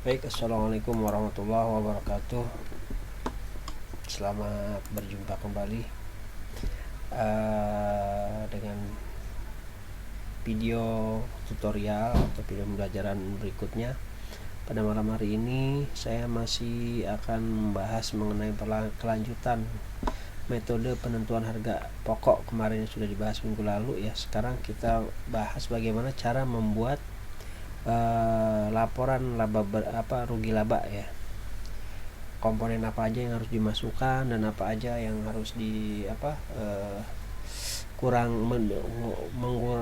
Baik, assalamualaikum warahmatullahi wabarakatuh. Selamat berjumpa kembali dengan video tutorial atau video pembelajaran berikutnya. Pada malam hari ini saya masih akan membahas mengenai kelanjutan metode penentuan harga pokok kemarin yang sudah dibahas minggu lalu ya. Sekarang kita bahas bagaimana cara membuat laporan rugi laba ya. Komponen apa aja yang harus dimasukkan dan apa aja yang harus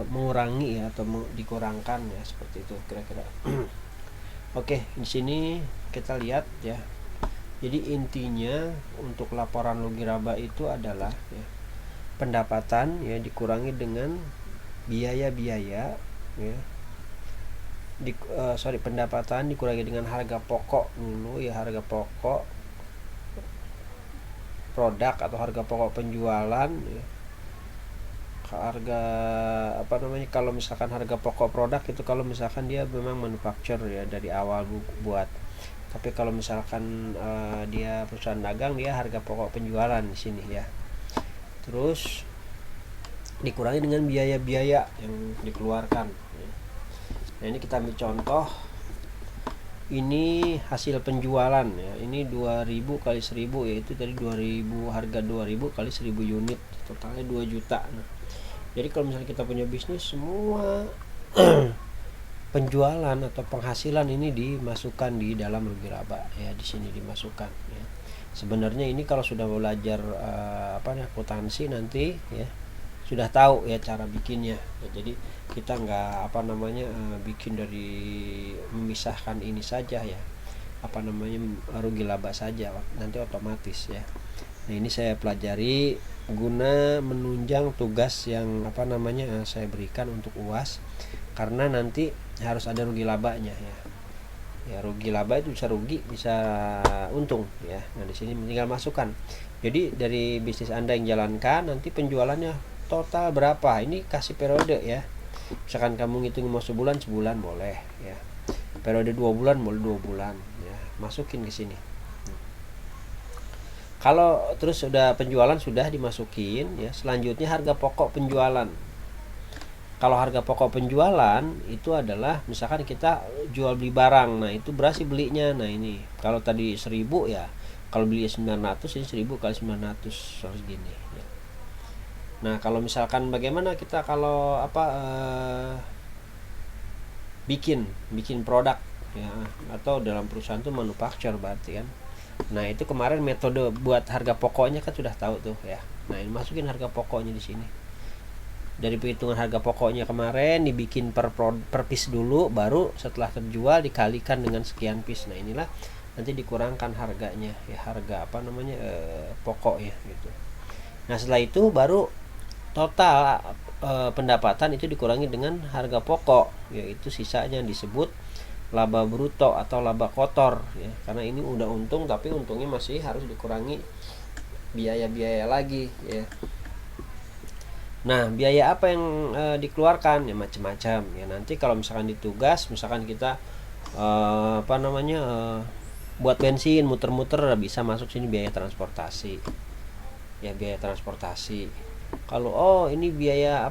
mengurangi ya, atau dikurangkan ya, seperti itu kira-kira. Oke, di sini kita lihat ya. Jadi intinya untuk laporan rugi laba itu adalah ya, pendapatan ya dikurangi dengan biaya-biaya ya. Pendapatan dikurangi dengan harga pokok dulu ya, harga pokok produk atau harga pokok penjualan ya. Kalau misalkan harga pokok produk itu kalau misalkan dia memang manufacture ya dari awal buat. Tapi kalau misalkan dia perusahaan dagang, dia harga pokok penjualan di sini ya. Terus dikurangi dengan biaya-biaya yang dikeluarkan ya. Nah, ini kita ambil contoh. Ini hasil penjualan ya. Ini 2000 kali 1000, yaitu tadi 2000, harga 2000 kali 1000 unit, totalnya 2 juta. Nah, jadi kalau misalnya kita punya bisnis, semua penjualan atau penghasilan ini dimasukkan di dalam rugi laba ya, di sini dimasukkan ya. Sebenarnya ini kalau sudah belajar akuntansi nanti ya, sudah tahu ya cara bikinnya ya. Jadi kita nggak bikin dari memisahkan ini saja ya, rugi laba saja, nanti otomatis ya. Nah, ini saya pelajari guna menunjang tugas yang saya berikan untuk UAS, karena nanti harus ada rugi labanya ya. Ya, rugi laba itu bisa rugi, bisa untung ya. Nah, di sini tinggal masukkan. Jadi dari bisnis Anda yang jalankan, nanti penjualannya total berapa, ini kasih periode ya. Misalkan kamu ngitung mau sebulan boleh ya, periode 2 bulan boleh 2 bulan ya, masukin ke sini. Kalau terus sudah penjualan sudah dimasukin ya, selanjutnya harga pokok penjualan. Kalau harga pokok penjualan itu adalah misalkan kita jual beli barang, nah itu berapa belinya. Nah, ini kalau tadi 1000 ya, kalau beli 900, ini 1000 kali 900 harus gini ya. Nah, kalau misalkan bagaimana kita kalau bikin produk ya, atau dalam perusahaan itu manufacture berarti kan. Nah, itu kemarin metode buat harga pokoknya kan sudah tahu tuh ya. Nah, ini masukin harga pokoknya di sini. Dari perhitungan harga pokoknya kemarin dibikin per piece dulu, baru setelah terjual dikalikan dengan sekian piece. Nah, inilah nanti dikurangkan harganya ya, harga pokoknya gitu. Nah, setelah itu baru total pendapatan itu dikurangi dengan harga pokok, yaitu sisanya disebut laba bruto atau laba kotor ya, karena ini udah untung tapi untungnya masih harus dikurangi biaya-biaya lagi ya. Nah, biaya apa yang dikeluarkan ya, macam-macam ya. Nanti kalau misalkan ditugas, misalkan kita buat bensin muter-muter, bisa masuk sini biaya transportasi ya, biaya transportasi. Kalau ini biaya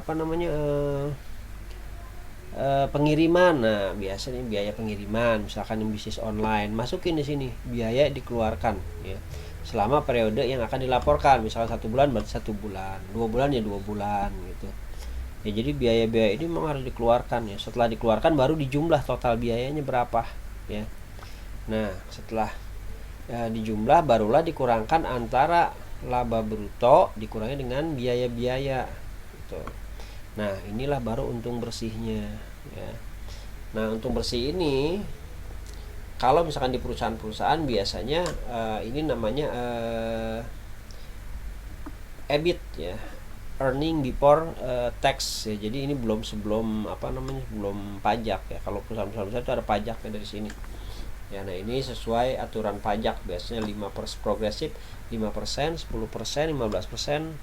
pengiriman, nah biasanya biaya pengiriman, misalkan yang bisnis online, masukin di sini biaya dikeluarkan ya, selama periode yang akan dilaporkan. Misalkan 1 bulan berarti 1 bulan, 2 bulan ya 2 bulan gitu ya. Jadi biaya-biaya ini memang harus dikeluarkan ya. Setelah dikeluarkan baru dijumlah total biayanya berapa ya. Nah, setelah dijumlah barulah dikurangkan antara laba bruto dikurangi dengan biaya-biaya gitu. Nah, inilah baru untung bersihnya ya. Nah, untung bersih ini kalau misalkan di perusahaan-perusahaan biasanya ini namanya EBIT ya, earning before tax ya. Jadi ini sebelum pajak ya. Kalau perusahaan-perusahaan itu ada pajaknya dari sini ya. Nah, ini sesuai aturan pajak, biasanya 5% progresif, 5%, 10%, 15%,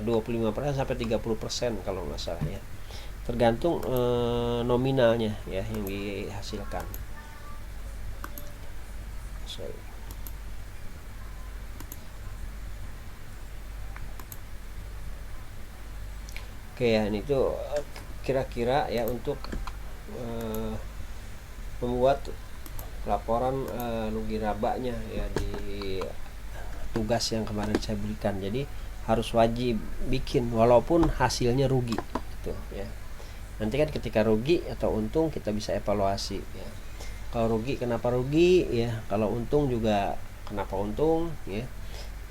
25% sampai 30% kalau nggak salah ya, tergantung nominalnya ya yang dihasilkan. sorry. Oke ya, ini tuh kira-kira ya untuk membuat laporan rugi rabanya ya di tugas yang kemarin saya berikan. Jadi harus wajib bikin walaupun hasilnya rugi gitu ya. Nanti kan ketika rugi atau untung kita bisa evaluasi ya. Kalau rugi kenapa rugi ya, kalau untung juga kenapa untung ya.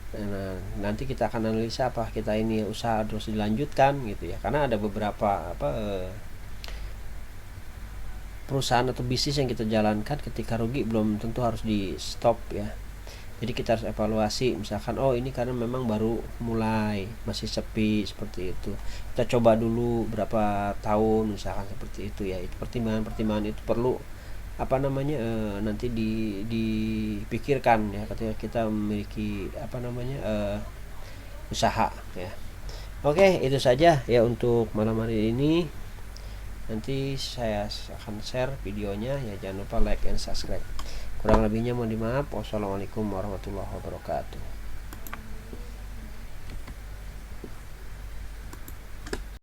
Nah, nanti kita akan analisa apa kita ini usaha terus dilanjutkan gitu ya. Karena ada beberapa perusahaan atau bisnis yang kita jalankan ketika rugi belum tentu harus di stop ya. Jadi kita harus evaluasi, misalkan oh ini karena memang baru mulai masih sepi seperti itu, kita coba dulu berapa tahun misalkan seperti itu ya. Itu pertimbangan itu perlu nanti dipikirkan ya ketika kita memiliki usaha ya. Oke, itu saja ya untuk malam hari ini. Nanti saya akan share videonya ya, jangan lupa like and subscribe. Kurang lebihnya mohon dimaaf. Wassalamualaikum warahmatullahi wabarakatuh.